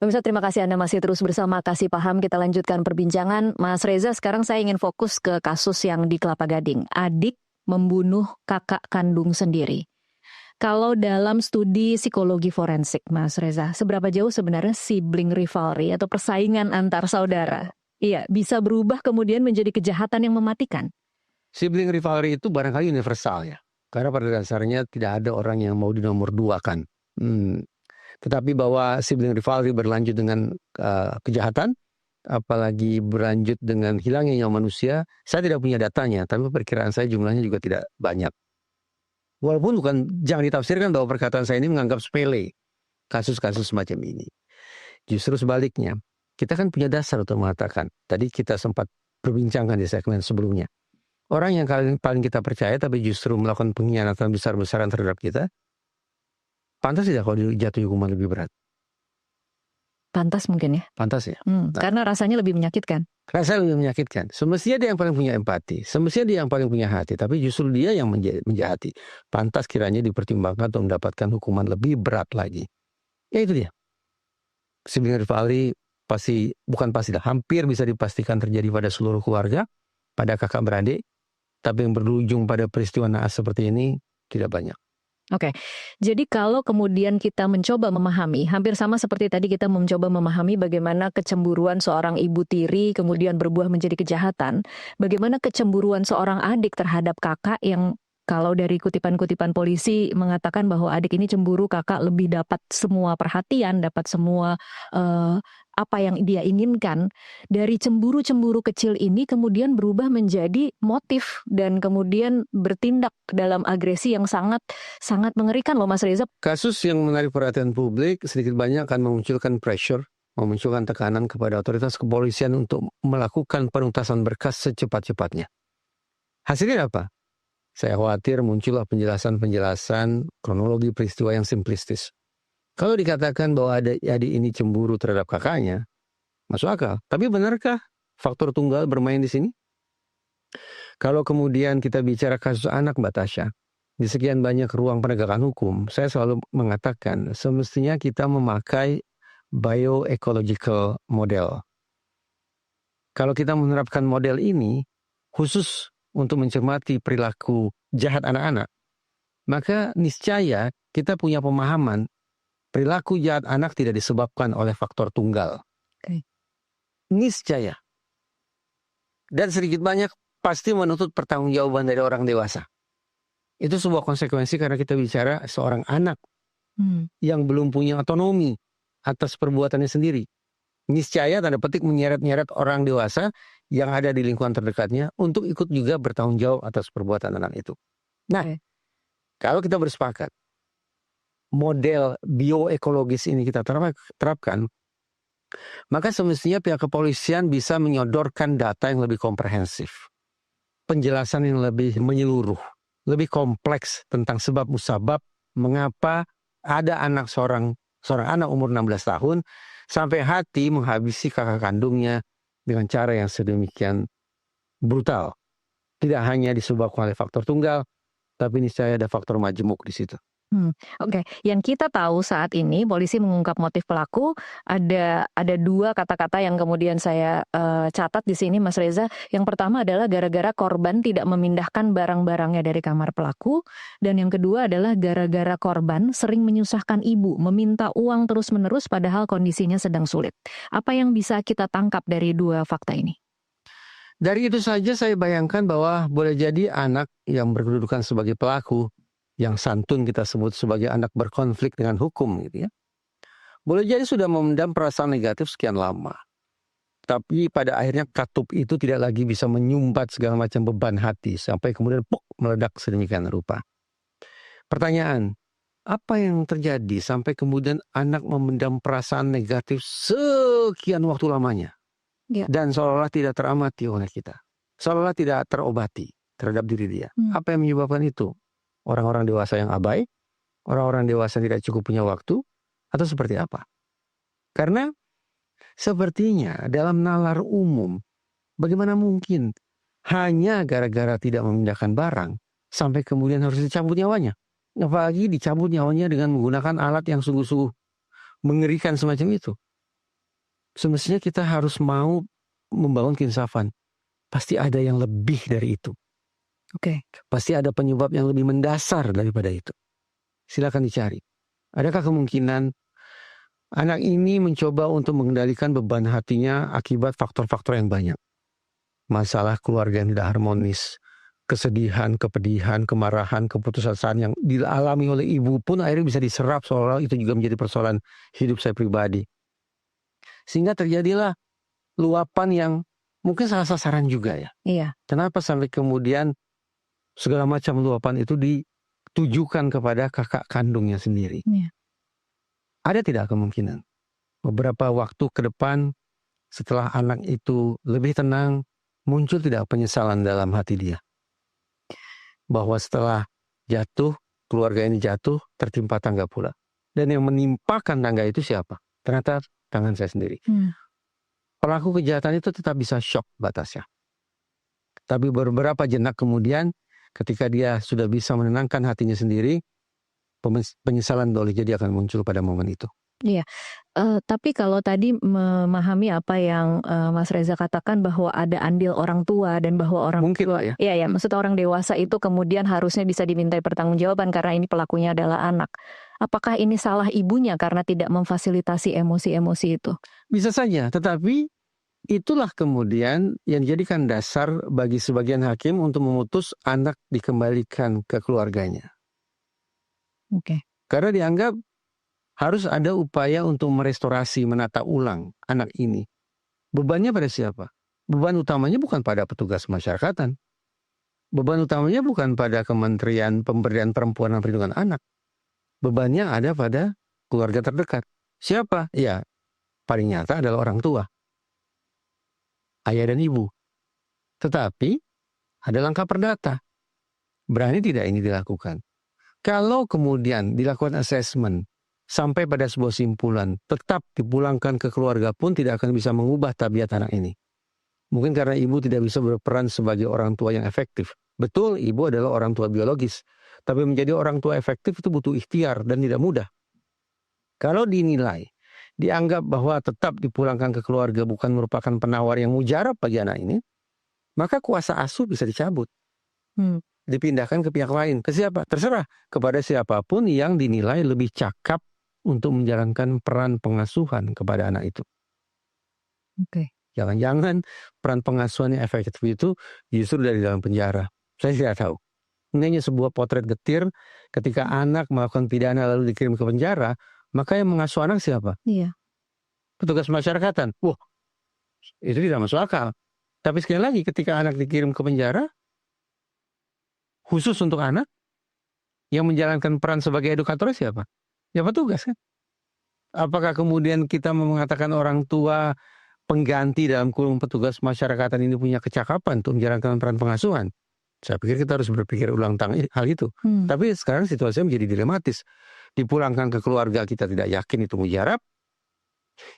Pemirsa, terima kasih Anda masih terus bersama Kasih Paham. Kita lanjutkan perbincangan. Mas Reza, sekarang saya ingin fokus ke kasus yang di Kelapa Gading. Adik membunuh kakak kandung sendiri. Kalau dalam studi psikologi forensik, Mas Reza, seberapa jauh sebenarnya sibling rivalry atau persaingan antar saudara? Iya, bisa berubah kemudian menjadi kejahatan yang mematikan. Sibling rivalry itu barangkali universal ya. Karena pada dasarnya tidak ada orang yang mau dinomor dua kan. Tetapi bahwa sibling rivalry berlanjut dengan kejahatan, apalagi berlanjut dengan hilangnya nyawa manusia, saya tidak punya datanya, tapi perkiraan saya jumlahnya juga tidak banyak. Walaupun jangan ditafsirkan bahwa perkataan saya ini menganggap sepele kasus-kasus semacam ini. Justru sebaliknya, kita kan punya dasar untuk mengatakan, tadi kita sempat perbincangkan di segmen sebelumnya, orang yang paling kita percaya tapi justru melakukan pengkhianatan besar-besaran terhadap kita, pantas tidak kalau dijatuhi hukuman lebih berat? Pantas mungkin ya? Pantas ya. Karena rasanya lebih menyakitkan. Rasanya lebih menyakitkan. Semestinya dia yang paling punya empati. Semestinya dia yang paling punya hati. Tapi justru dia yang menjahati. Pantas kiranya dipertimbangkan untuk mendapatkan hukuman lebih berat lagi. Ya itu dia. Sibling rivalry hampir bisa dipastikan terjadi pada seluruh keluarga, pada kakak beradik. Tapi yang berujung pada peristiwa naas seperti ini tidak banyak. Oke, jadi kalau kemudian kita mencoba memahami, hampir sama seperti tadi kita mencoba memahami bagaimana kecemburuan seorang ibu tiri kemudian berbuah menjadi kejahatan, bagaimana kecemburuan seorang adik terhadap kakak yang kalau dari kutipan-kutipan polisi mengatakan bahwa adik ini cemburu, kakak lebih dapat semua perhatian, dapat semua apa yang dia inginkan. Dari cemburu-cemburu kecil ini kemudian berubah menjadi motif dan kemudian bertindak dalam agresi yang sangat mengerikan loh Mas Reza. Kasus yang menarik perhatian publik sedikit banyak akan memunculkan pressure, memunculkan tekanan kepada otoritas kepolisian untuk melakukan penuntasan berkas secepat-cepatnya. Hasilnya apa? Saya khawatir muncullah penjelasan kronologi peristiwa yang simplistis. Kalau dikatakan bahwa adik ini cemburu terhadap kakaknya, masuk akal. Tapi benarkah faktor tunggal bermain di sini? Kalau kemudian kita bicara kasus anak Mbak Tasya, di sekian banyak ruang penegakan hukum, saya selalu mengatakan semestinya kita memakai bioecological model. Kalau kita menerapkan model ini, khusus untuk mencermati perilaku jahat anak-anak, maka niscaya kita punya pemahaman perilaku jahat anak tidak disebabkan oleh faktor tunggal. Okay. Niscaya. Dan sedikit banyak pasti menuntut pertanggungjawaban dari orang dewasa. Itu sebuah konsekuensi karena kita bicara seorang anak yang belum punya otonomi atas perbuatannya sendiri. Niscaya tanda petik menyeret-nyeret orang dewasa yang ada di lingkungan terdekatnya untuk ikut juga bertanggung jawab atas perbuatan anak itu. Nah, kalau kita bersepakat model bioekologis ini kita terapkan, maka semestinya pihak kepolisian bisa menyodorkan data yang lebih komprehensif, penjelasan yang lebih menyeluruh, lebih kompleks tentang sebab musabab mengapa ada seorang anak umur 16 tahun sampai hati menghabisi kakak kandungnya dengan cara yang sedemikian brutal. Tidak hanya disebabkan oleh faktor tunggal, tapi niscaya ada faktor majemuk di situ. Oke. Yang kita tahu saat ini polisi mengungkap motif pelaku, ada dua kata-kata yang kemudian saya catat di sini Mas Reza. Yang pertama adalah gara-gara korban tidak memindahkan barang-barangnya dari kamar pelaku, dan yang kedua adalah gara-gara korban sering menyusahkan ibu, meminta uang terus-menerus padahal kondisinya sedang sulit. Apa yang bisa kita tangkap dari dua fakta ini? Dari itu saja saya bayangkan bahwa boleh jadi anak yang berkedudukan sebagai pelaku, yang santun kita sebut sebagai anak berkonflik dengan hukum gitu ya, boleh jadi sudah memendam perasaan negatif sekian lama. Tapi pada akhirnya katup itu tidak lagi bisa menyumbat segala macam beban hati sampai kemudian meledak sedemikian rupa. Pertanyaan, apa yang terjadi sampai kemudian anak memendam perasaan negatif sekian waktu lamanya? Ya. Dan seolah-olah tidak teramati oleh kita. Seolah-olah tidak terobati terhadap diri dia. Apa yang menyebabkan itu? Orang-orang dewasa yang abai, orang-orang dewasa yang tidak cukup punya waktu, atau seperti apa? Karena sepertinya dalam nalar umum, bagaimana mungkin hanya gara-gara tidak memindahkan barang, sampai kemudian harus dicabut nyawanya? Apalagi dicabut nyawanya dengan menggunakan alat yang sungguh-sungguh mengerikan semacam itu. semestinya kita harus mau membangun keinsafan. Pasti ada yang lebih dari itu. Oke. Pasti ada penyebab yang lebih mendasar daripada itu. Silakan dicari. Adakah kemungkinan anak ini mencoba untuk mengendalikan beban hatinya akibat faktor-faktor yang banyak? Masalah keluarga yang tidak harmonis, kesedihan, kepedihan, kemarahan, keputusasaan yang dialami oleh ibu pun akhirnya bisa diserap seolah itu juga menjadi persoalan hidup saya pribadi. Sehingga terjadilah luapan yang mungkin salah sasaran juga ya. Iya. Kenapa sampai kemudian segala macam luapan itu ditujukan kepada kakak kandungnya sendiri? Iya. Ada tidak kemungkinan beberapa waktu ke depan setelah anak itu lebih tenang, muncul tidak penyesalan dalam hati dia? Bahwa setelah jatuh, keluarga ini jatuh, tertimpa tangga pula. Dan yang menimpakan tangga itu siapa? Ternyata tangan saya sendiri. Pelaku kejahatan itu tetap bisa shock batasnya. Tapi beberapa jenak kemudian, ketika dia sudah bisa menenangkan hatinya sendiri, penyesalan boleh jadi akan muncul pada momen itu. Iya, tapi kalau tadi memahami apa yang Mas Reza katakan bahwa ada andil orang tua dan bahwa orang Mungkin tua, lah ya. iya, maksudnya orang dewasa itu kemudian harusnya bisa dimintai pertanggungjawaban karena ini pelakunya adalah anak. Apakah ini salah ibunya karena tidak memfasilitasi emosi-emosi itu? Bisa saja, tetapi itulah kemudian yang dijadikan dasar bagi sebagian hakim untuk memutus anak dikembalikan ke keluarganya. Oke. Karena dianggap harus ada upaya untuk merestorasi, menata ulang anak ini. Bebannya pada siapa? Beban utamanya bukan pada petugas masyarakatan. Beban utamanya bukan pada Kementerian Pemberdayaan Perempuan dan Perlindungan Anak. Bebannya ada pada keluarga terdekat. Siapa? Ya, paling nyata adalah orang tua. Ayah dan ibu. Tetapi ada langkah perdata. Berani tidak ini dilakukan? Kalau kemudian dilakukan assessment sampai pada sebuah simpulan, tetap dipulangkan ke keluarga pun tidak akan bisa mengubah tabiat anak ini. Mungkin karena ibu tidak bisa berperan sebagai orang tua yang efektif. Betul, ibu adalah orang tua biologis. Tapi menjadi orang tua efektif itu butuh ikhtiar dan tidak mudah. Kalau dinilai, dianggap bahwa tetap dipulangkan ke keluarga bukan merupakan penawar yang mujarab bagi anak ini, maka kuasa asuh bisa dicabut. Dipindahkan ke pihak lain. Ke siapa? Terserah. Kepada siapapun yang dinilai lebih cakap untuk menjalankan peran pengasuhan kepada anak itu. Oke. Jangan-jangan peran pengasuhan yang efektif itu justru dari dalam penjara. Saya tidak tahu. Ini hanya sebuah potret getir ketika anak melakukan pidana lalu dikirim ke penjara, maka yang mengasuh anak siapa? Iya. Petugas masyarakatan. Wah, itu tidak masuk akal. Tapi sekali lagi ketika anak dikirim ke penjara, khusus untuk anak, yang menjalankan peran sebagai edukator siapa? Ya petugas kan. Apakah kemudian kita mengatakan orang tua pengganti dalam kurung petugas masyarakatan ini punya kecakapan untuk menjalankan peran pengasuhan? Saya pikir kita harus berpikir ulang tentang hal itu. Tapi sekarang situasinya menjadi dilematis. Dipulangkan ke keluarga kita tidak yakin itu mujarab.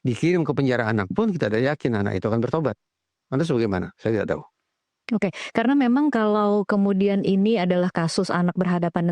Dikirim ke penjara anak pun kita tidak yakin anak itu akan bertobat. Anda bagaimana? Saya tidak tahu. Oke, karena memang kalau kemudian ini adalah kasus anak berhadapan dengan